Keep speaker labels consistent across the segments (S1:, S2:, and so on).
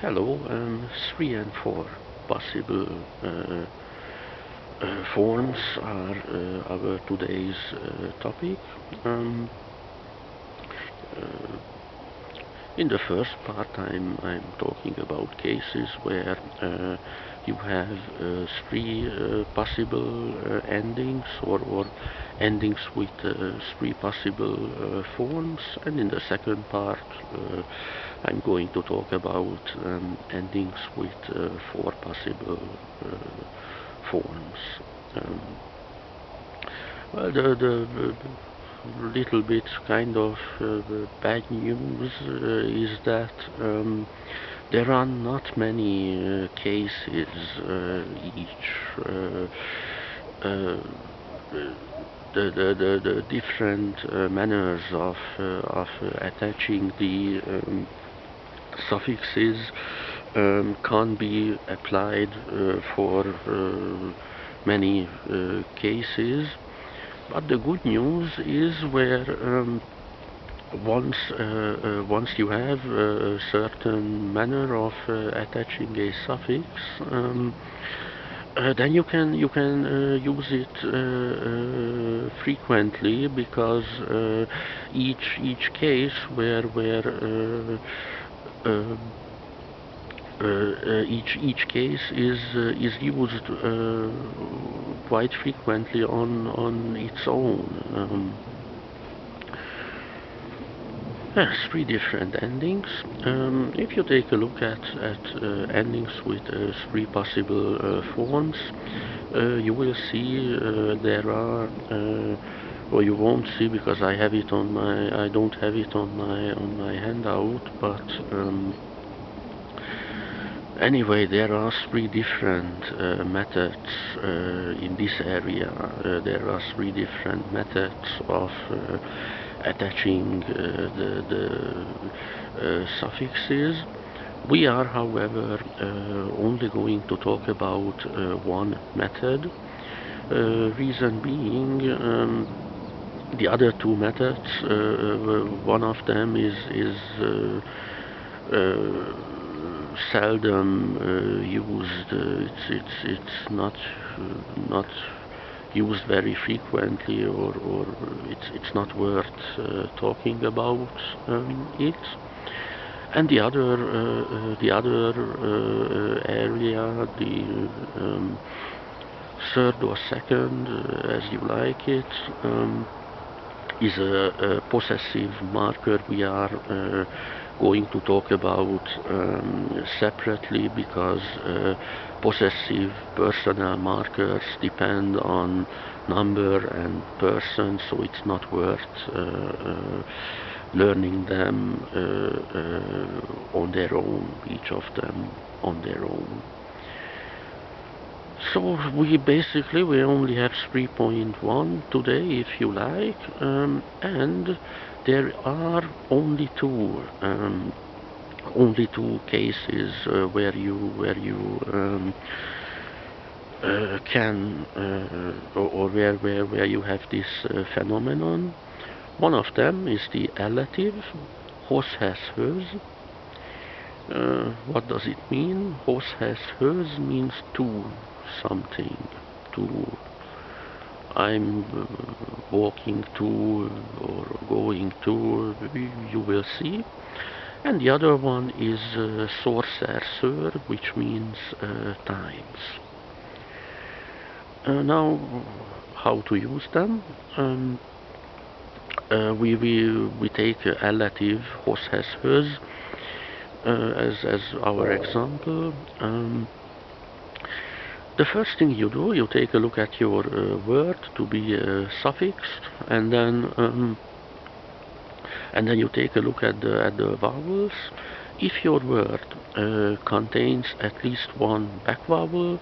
S1: Hello, 3 and 4 possible forms are our today's topic. Um, uh, in the first part, I'm talking about cases where you have 3 possible endings or endings with 3 possible forms, and in the second part, I'm going to talk about endings with 4 possible forms. Um, well, the little bit kind of bad news is that there are not many cases each. Uh, the different manners of attaching the suffixes can't be applied for many cases. But the good news is where once you have a certain manner of attaching a suffix, then you can use it frequently, because each case where uh, each case is used quite frequently on its own. Yes, 3 different endings. If you take a look at endings with 3 possible forms, you will see there are, or you won't see because I don't have it on my handout, but anyway, there are 3 different methods in this area. There are 3 different methods of attaching the suffixes. We are, however, only going to talk about one method. Reason being, the other 2 methods, one of them is seldom used. It's not used very frequently, or it's not worth talking about it. And the other area, the third or second, as you like it, is a possessive marker. We are going to talk about separately, because possessive personal markers depend on number and person, so it's not worth learning them on their own, each of them on their own. So we only have 3.1 today, if you like, and there are only two cases where you can or where you have this phenomenon. One of them is the elative, hos has höz. What does it mean? Hos has höz means to something. To I'm walking to or going to, you will see. And the other one is sorcerer, which means times. Now, how to use them? We take elative, hos has höz, as our example. The first thing you do, you take a look at your word to be suffixed, and then you take a look at the vowels. If your word contains at least one back vowel,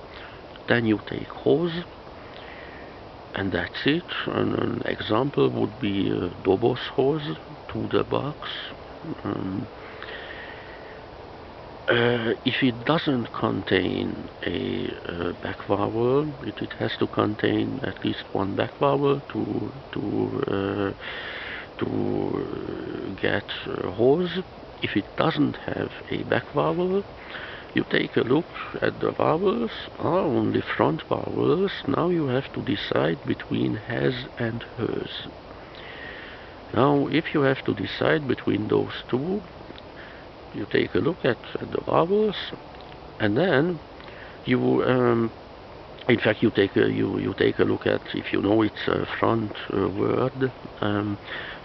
S1: then you take hos, and that's it. An example would be dobozhoz, to the box. If it doesn't contain a back vowel, it has to contain at least one back vowel to get hos. If it doesn't have a back vowel, you take a look at the vowels, are only front vowels. Now you have to decide between has and hers. Now, if you have to decide between those two, you take a look at the vowels, and then you, in fact, you take a look at, if you know it's a front word,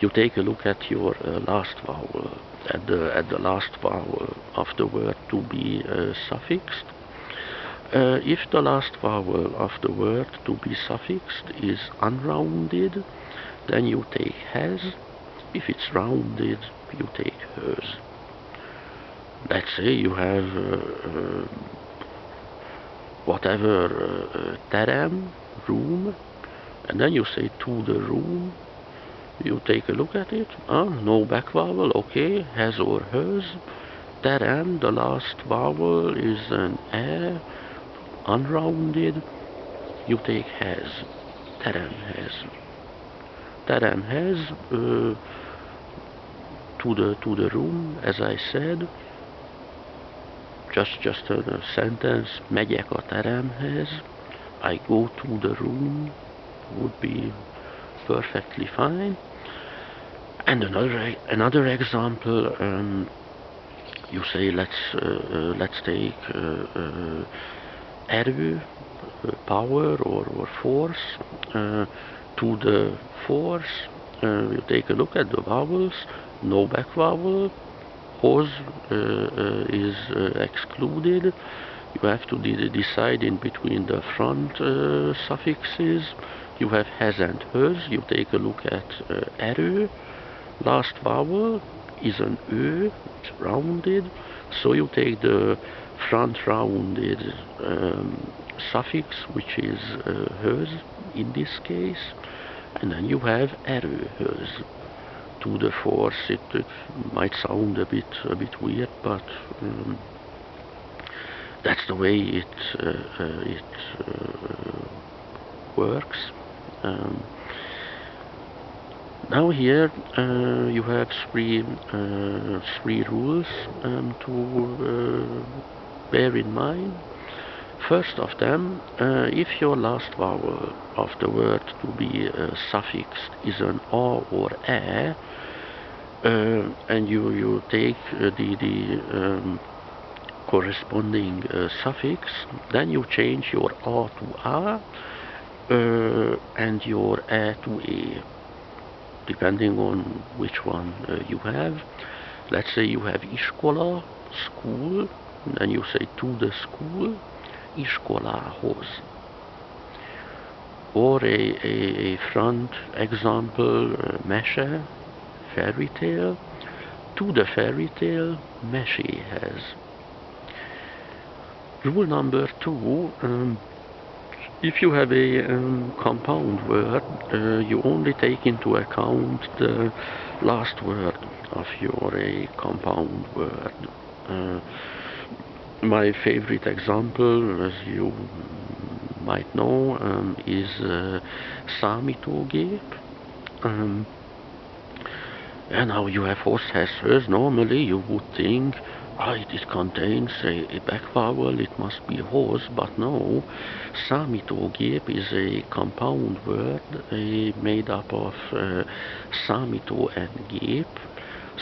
S1: you take a look at your last vowel, at the last vowel of the word to be suffixed. If the last vowel of the word to be suffixed is unrounded, then you take has. If it's rounded, you take hers. Let's say you have whatever terem, room, and then you say to the room. You take a look at it. No back vowel, okay, has or hers. Terem, the last vowel is an unrounded. You take has. Terem has. Terem has. To the room, as I said. Just a sentence. Megyek a teremhez. I go to the room would be perfectly fine. And another example. You say let's take erő, power or force. To the force, you take a look at the vowels. No back vowel. Hoz is excluded. You have to decide in between the front suffixes. You have has and hers. You take a look at erő. Last vowel is an ö, it's rounded. So you take the front rounded suffix, which is hers in this case, and then you have erő, hers. To the force, it might sound a bit weird, but that's the way it works. Now here you have three rules to bear in mind. First of them, if your last vowel of the word to be suffixed is an a or e, and you take the corresponding suffix, then you change your a to a and your e to e, depending on which one you have. Let's say you have iskola, school, then you say to the school, iskolához. Or a front example, mese, fairy tale, to the fairy tale, meséhez. Rule number 2, if you have a compound word, you only take into account the last word of your compound word. My favorite example, as you might know, is számítógép. And now you have horse has hers. Normally you would think, it contains a back vowel, it must be horse, but no. Számítógép is a compound word made up of számító and gép.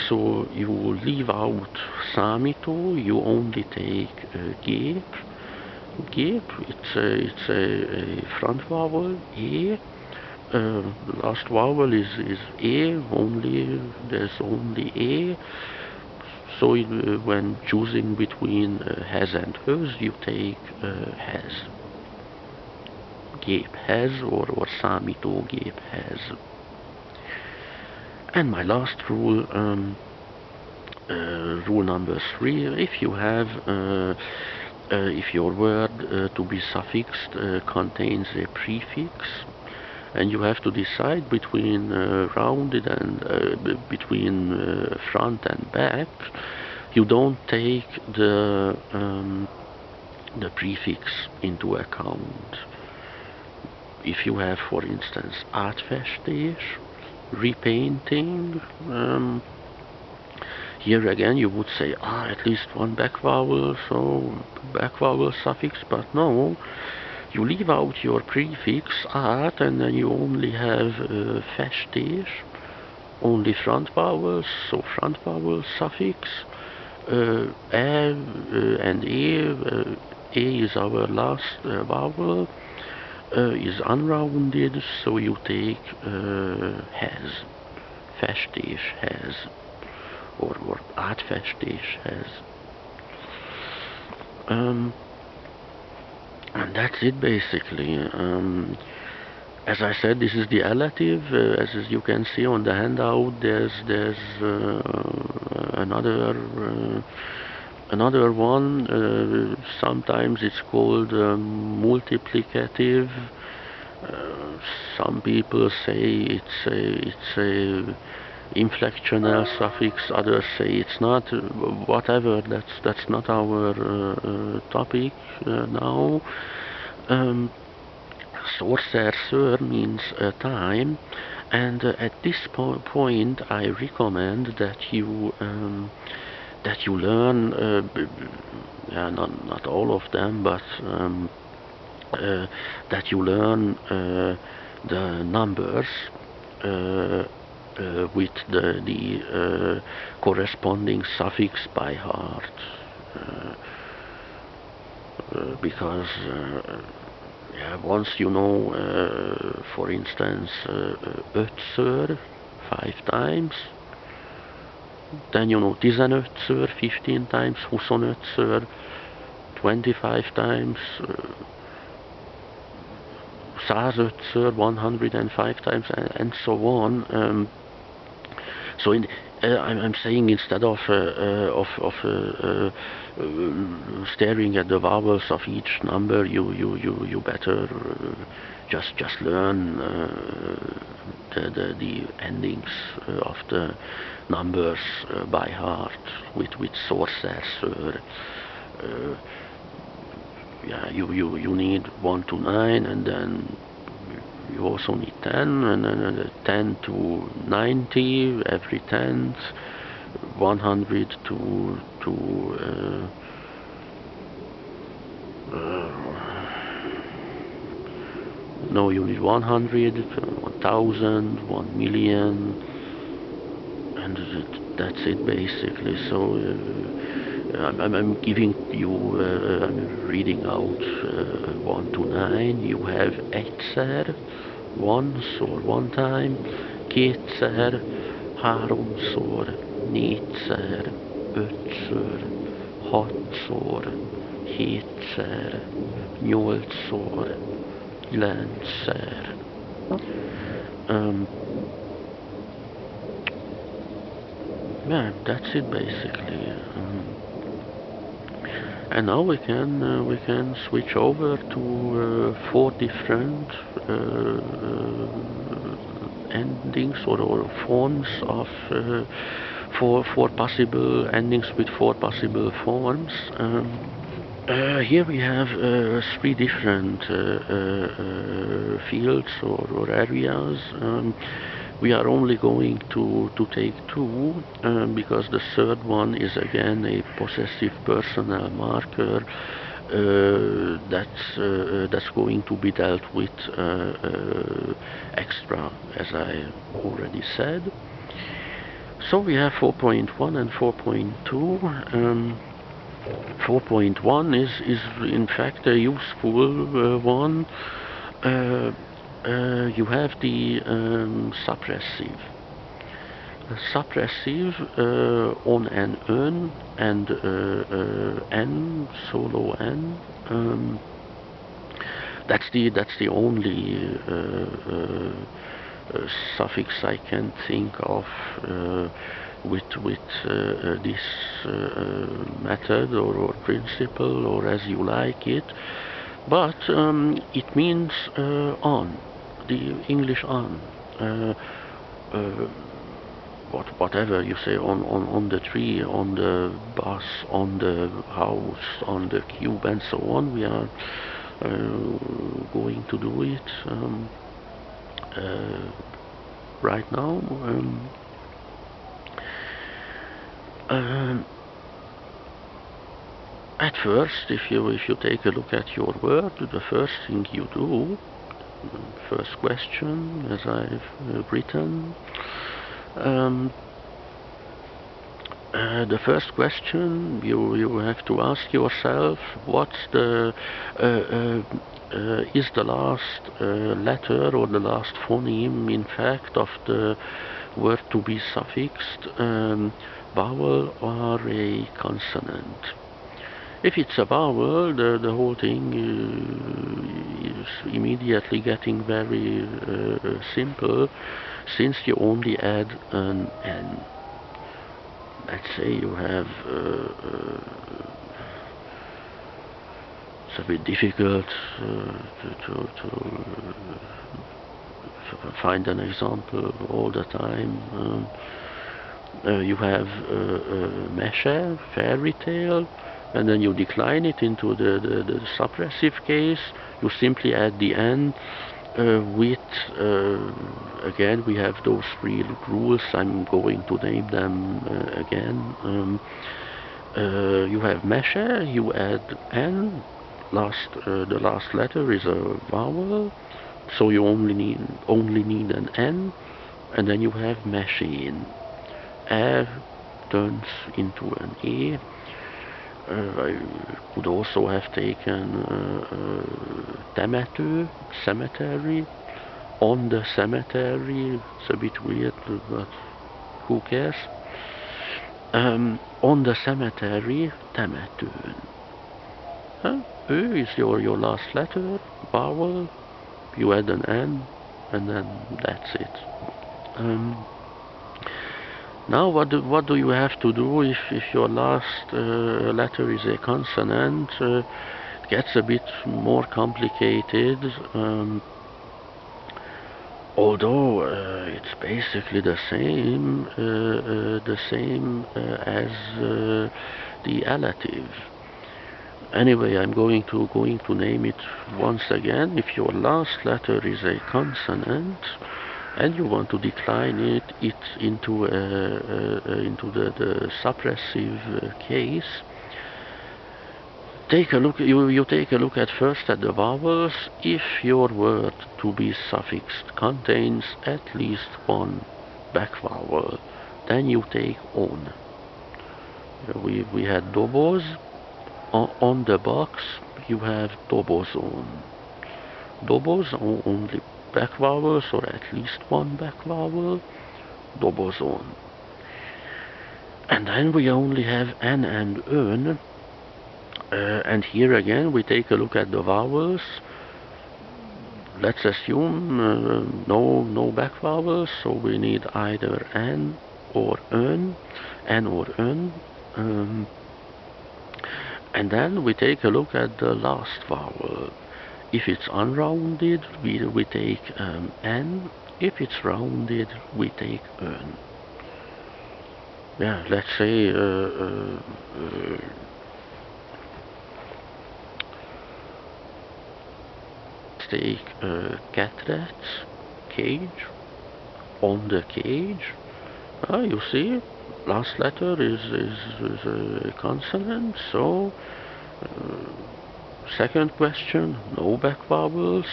S1: So you leave out számító, you only take gép. Gép, it's a front vowel, e. Last vowel is e, there's only e. So when choosing between has and hers, you take has. Gép has or számítógép has. And my last rule, rule number 3, if you have, if your word to be suffixed contains a prefix, and you have to decide between rounded and between front and back, you don't take the prefix into account. If you have, for instance, átfestés, repainting, Here again you would say, at least one back vowel, so back vowel suffix, but no, you leave out your prefix at and then you only have festés, only front vowels, so front vowel suffix, and e is our last vowel, is unrounded, so you take has, festés, has, or átfestés, has. And that's it basically. As I said, this is the relative. As you can see on the handout, there's another one. Sometimes it's called multiplicative. Some people say it's a inflectional suffix. Others say it's not. Whatever. That's not our topic now. Um, Sorcerer means time, and at this point I recommend that you learn, yeah, not all of them, but that you learn the numbers with the corresponding suffix by heart, because yeah, once you know, for instance, ötször 5 times, then you know 15-ször 15 times, 25-ször 25 times, 105-ször 105 times, and so on. So I'm saying, instead of staring at the vowels of each number, you better just learn the endings of the numbers by heart with sorcerer. Yeah, you need 1 to 9, and then you also need 10, and then 10 to 90, every 10th, 100 no, you need 100, 1000, 1 million, and that's it basically. So I'm giving you, I'm reading out 1 to 9. You have egyszer, once or one time, kétszer, háromszor, négyszer, ötször, hatszor, hétszer, nyolcszor, kilencszer. Yeah, that's it basically. And now we can switch over to 4 different endings or forms of four possible endings with 4 possible forms. Here we have 3 different fields or areas. We are only going to take 2 because the third one is again a possessive personal marker that's going to be dealt with extra, as I already said. So we have 4.1 and 4.2. 4.1 is in fact a useful one. You have the suppressive. Suppressive on an ön and n, solo n. That's the only suffix I can think of with this method or principle, or as you like it, but it means on, the English on. Whatever you say, on the tree, on the bus, on the house, on the cube, and so on, we are going to do it right now. Um, at first, if you take a look at your word, the first thing you do, first question, as I've written, um, the first question you have to ask yourself: what's the is the last letter or the last phoneme, in fact, of the word to be suffixed, vowel or a consonant? If it's a vowel, the whole thing is immediately getting very simple, since you only add an N. Let's say you have, it's a bit difficult to find an example all the time. You have Meshe, fairy tale, and then you decline it into the suppressive case. You simply add the N with, again, we have those three rules. I'm going to name them again. You have Meshe, you add N, the last letter is a vowel, so you only need an N, and then you have machine. A turns into an E. I could also have taken temető, cemetery, on the cemetery. It's a bit weird, but who cares? On the cemetery, temetőn. Ö is your last letter, vowel, you add an N, and then that's it. Now what do you have to do if your last letter is a consonant? It gets a bit more complicated, although it's basically the same as the elative. Anyway, I'm going to name it once again. If your last letter is a consonant and you want to decline it into the suppressive case, take a look. You take a look at first at the vowels. If your word to be suffixed contains at least one back vowel, then you take on. We had doboz. On the box you have dobozon. Doboz only back vowels, or at least one back vowel, dobozon. And then we only have N and Ön, and here again we take a look at the vowels. Let's assume no back vowels, so we need either N or Ön, N or Ön. And then we take a look at the last vowel. If it's unrounded, we take N. If it's rounded, we take Ön. Yeah, let's say take Catret, cage, on the cage. You see, last letter is a consonant, so second question, no back vowels,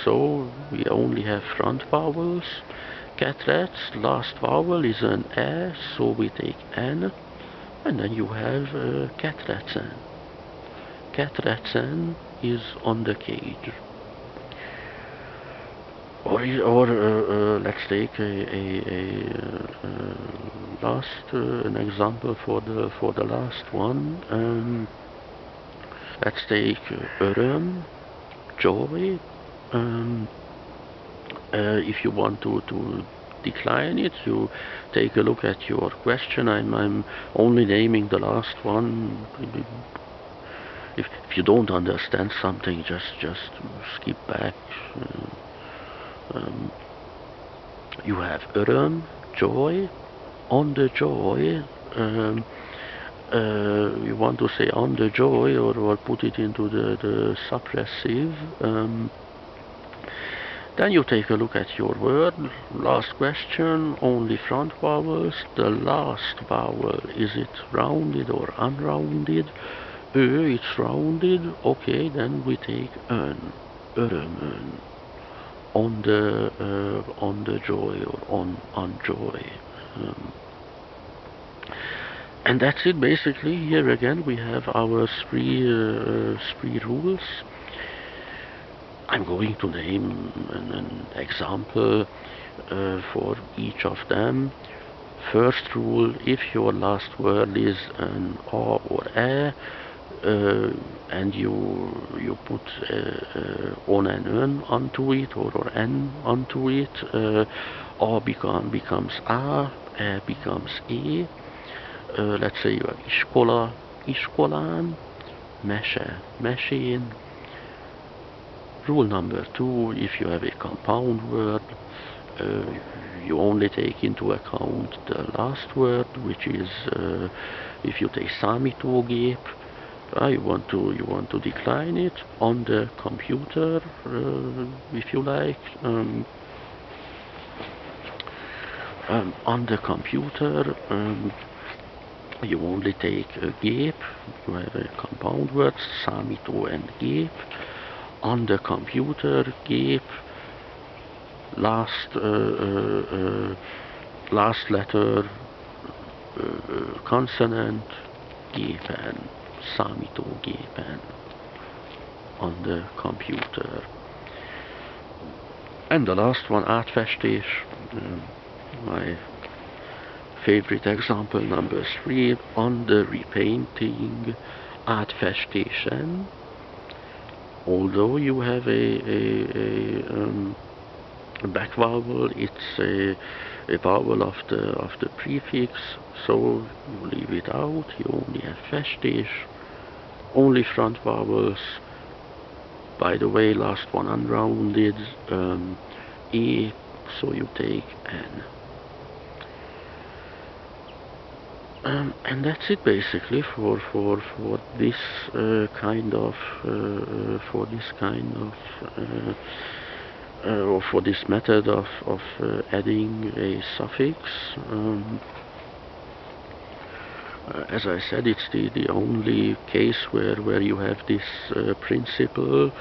S1: so we only have front vowels. Catret's last vowel is an E, so we take N, and then you have Catretsen. Catretsen is on the cage. Or let's take an example for the last one. Let's take öröm, joy. If you want to decline it, you take a look at your question. I'm only naming the last one. If you don't understand something, just skip back. You have öröm, joy. On the joy, you want to say on the joy, or put it into the suppressive. Then you take a look at your word. Last question, only front vowels. The last vowel, is it rounded or unrounded? It's rounded. Okay, then we take ön, örömön, on the joy or on joy. Um, and that's it basically. Here again we have our three rules. I'm going to name an example for each of them. First rule, if your last word is an a or e, and you put on and ön onto it, or n onto it, a becomes a, e becomes e. Let's say you have iskola, iskolán, mese, mesén. Rule number 2, if you have a compound word, you only take into account the last word, which is if you take számítógép, you want to decline it on the computer, if you like. On the computer, you only take a gép. You have a compound word, számító and gép. On the computer, gép, last letter, consonant, gépen, számítógépen, on the computer. And the last one, átfestés, my favorite example, number 3, on the repainting, átfestésen. Although you have a back vowel, it's a vowel of the prefix, so you leave it out. You only have festés, only front vowels. By the way, last one unrounded, e, so you take n. And that's it basically for this kind of or for this method of adding a suffix. As I said, it's the only case where you have this principle,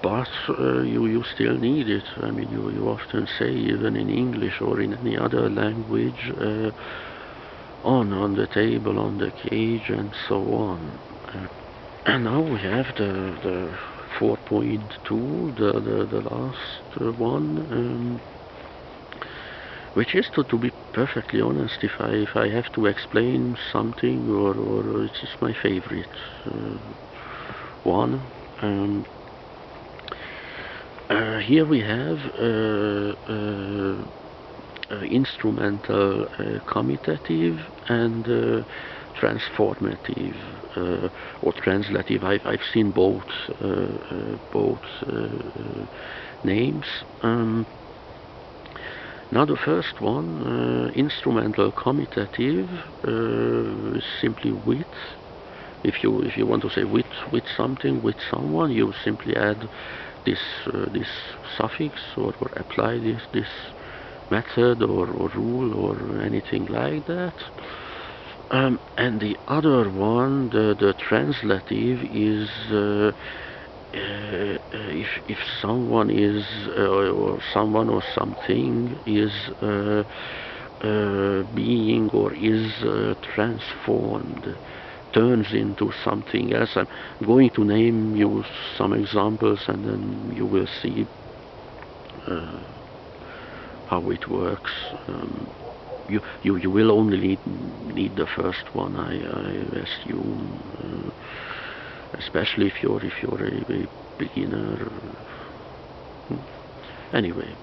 S1: but you still need it. I mean, you often say, even in English or in any other language, on the table, on the cage, and so on. And now we have the 4.2, the last one, which is to be perfectly honest, if I have to explain something, or it's just my favorite one. Here we have instrumental commutative and transformative or translative. I've seen both names. Now the first one, instrumental commutative, is simply with. If you want to say with something, with someone, you simply add this suffix, or apply this method or rule or anything like that. And the other one, the translative, is if someone is or someone or something is being or is transformed, turns into something else. I'm going to name you some examples, and then you will see how it works. You will only need the first one, I assume, especially if you're a beginner. Anyway,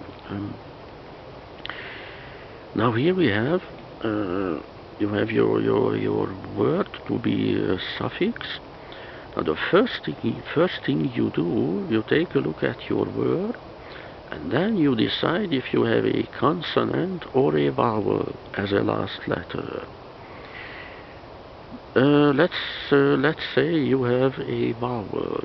S1: now here we have you have your word to be a suffix. Now the first thing you do, you take a look at your word, and then you decide if you have a consonant or a vowel as a last letter. Let's say you have a vowel.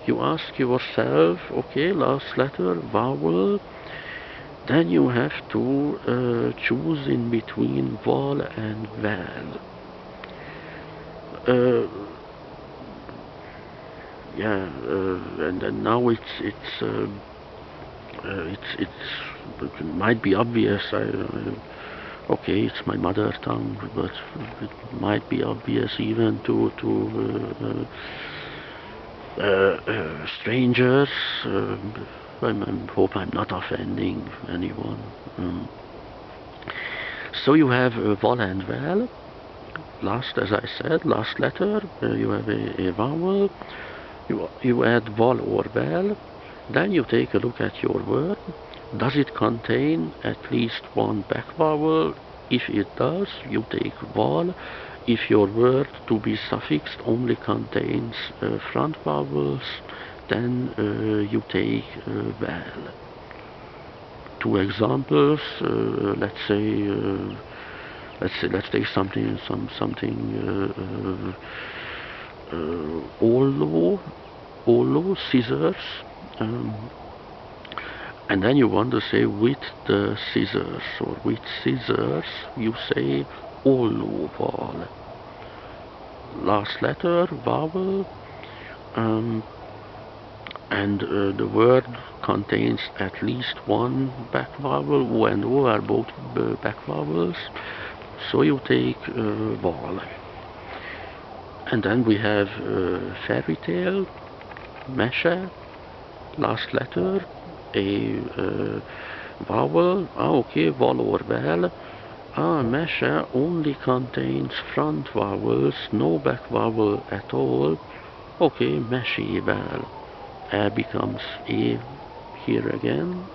S1: You ask yourself, okay, last letter, vowel. Then you have to choose in between vowel and vowel. Uh, yeah, and then now it might be obvious. Okay, it's my mother tongue, but it might be obvious even to strangers. I hope I'm not offending anyone. So you have vowel and vowel. Last, as I said, last letter. You have a vowel. You add vowel or vowel. Then you take a look at your word. Does it contain at least one back vowel? If it does, you take vowel. If your word to be suffixed only contains front vowels, then you take vowel. Two examples. Let's take something Olo, scissors. And then you want to say with the scissors, or with scissors, you say olu vowel. Last letter, vowel, and the word contains at least one back vowel. O and O are both back vowels, so you take vowel. And then we have fairy tale, mesha, last letter, a vowel. Okay, vowel or vowel. Mesha only contains front vowels, no back vowel at all. Okay, mesével. Becomes a here again.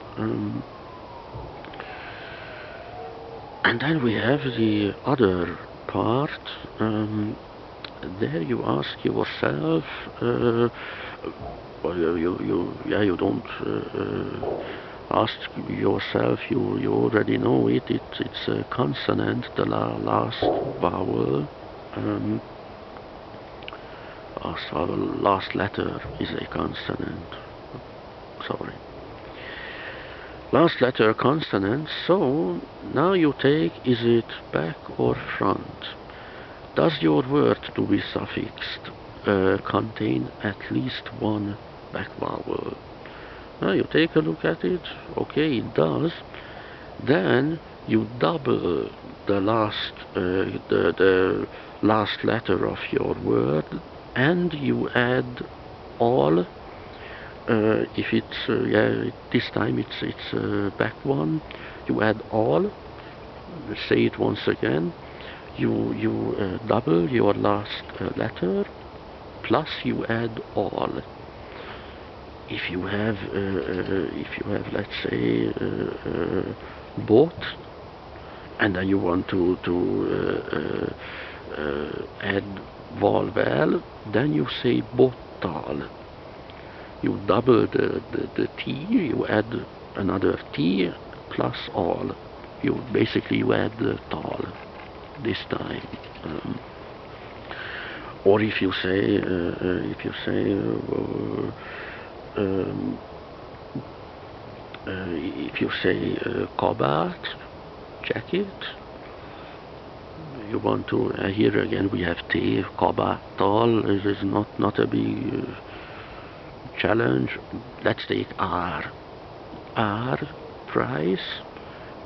S1: And then we have the other part. There you ask yourself. You don't ask yourself. You already know it. It's a consonant. The last vowel. Last letter is a consonant. Sorry. Last letter consonant. So now you take, is it back or front? Does your word to be suffixed contain at least one back vowel? Now you take a look at it. Okay, it does. Then you double the last letter of your word, and you add all. If it's this time it's back one. You add all. Say it once again. You double your last letter, plus you add all. If you have let's say both, and then you want to add vowel, then you say botal. You double the T, you add another T plus all. You add the tal this time. Or if you say kabát, jacket, you want to here again we have T, kabáttal. This is not a big challenge. Let's take R. R, price,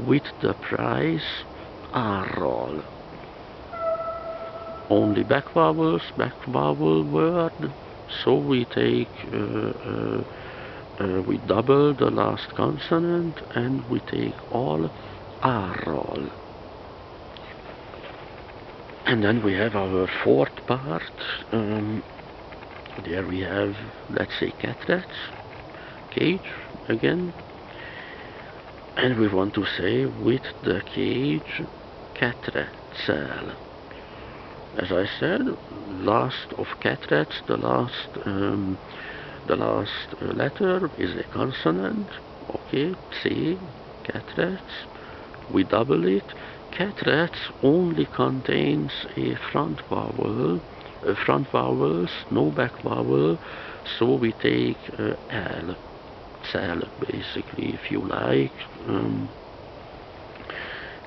S1: with the price, R-roll. Only back vowels, back vowel word. So we take, we double the last consonant and we take all R-roll. And then we have our fourth part. There we have, let's say, catrats, cage again. And we want to say with the cage, catratsel. As I said, last of catrats, the last letter is a consonant. Okay, C, catrats. We double it. Catrats only contains a front vowel. front vowels, no back vowel, so we take L, cell basically, if you like,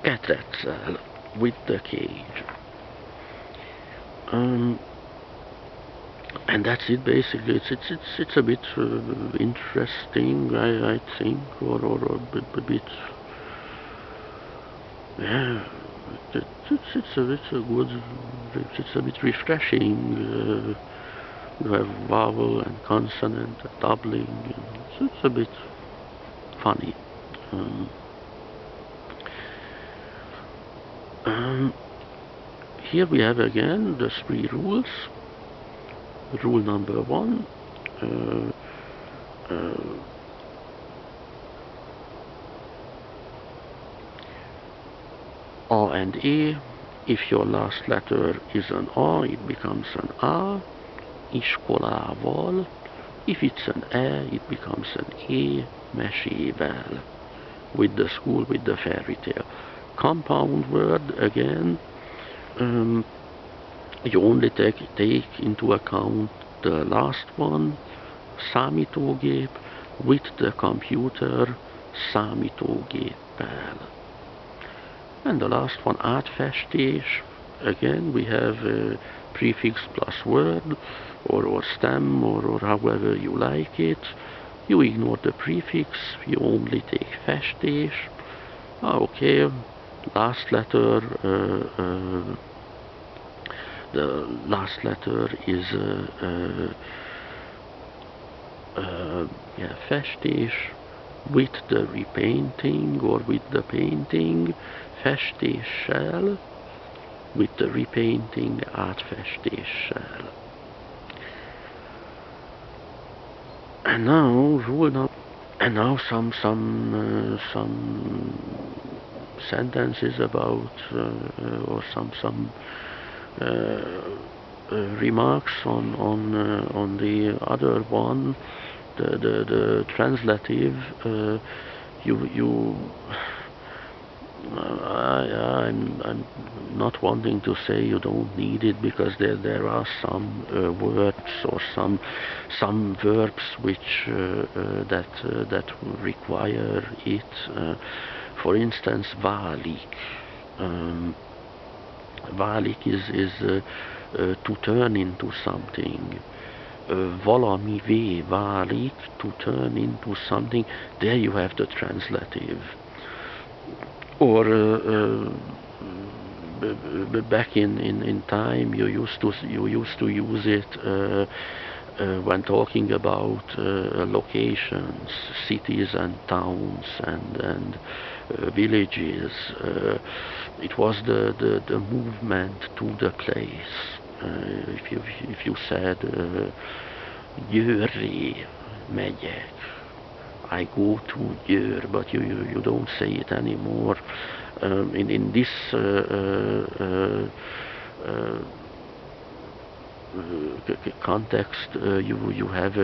S1: cat cell with the cage. And that's it basically. It's a bit interesting, I think, or a bit, yeah. It's a good. It's a bit refreshing. You have vowel and consonant doubling. It's a bit funny. Um, Here we have again the three rules. Rule number one. Uh, A and E. If your last letter is an A, it becomes an A. Iskolával. If it's an E, it becomes an E. Mesével. With the school, with the fairy tale. Compound word again. You only take into account the last one, számítógép, with the computer, számítógéppel. And the last one, átfestés. Again, we have a prefix plus word, or stem, or however you like it. You ignore the prefix, you only take festés. Okay, last letter, the last letter is yeah, festés with the repainting or with the painting, festéssel, with the repainting, átfestéssel. And now some sentences about or some remarks on the other one, the translative. I'm not wanting to say you don't need it, because there are some words or some verbs which that require it. For instance, válik. Válik is to turn into something. Valamivé válik, to turn into something. There you have the translative. Or back in time, you used to use it when talking about locations, cities and towns and villages. It was the movement to the place. If you said Győrre megyek, I go to Győr, but you don't say it anymore. In this context, you have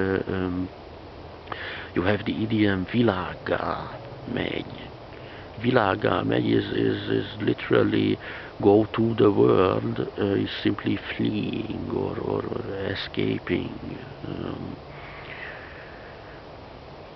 S1: the idiom világgá megy. Világgá megy is literally go to the world, is simply fleeing or escaping.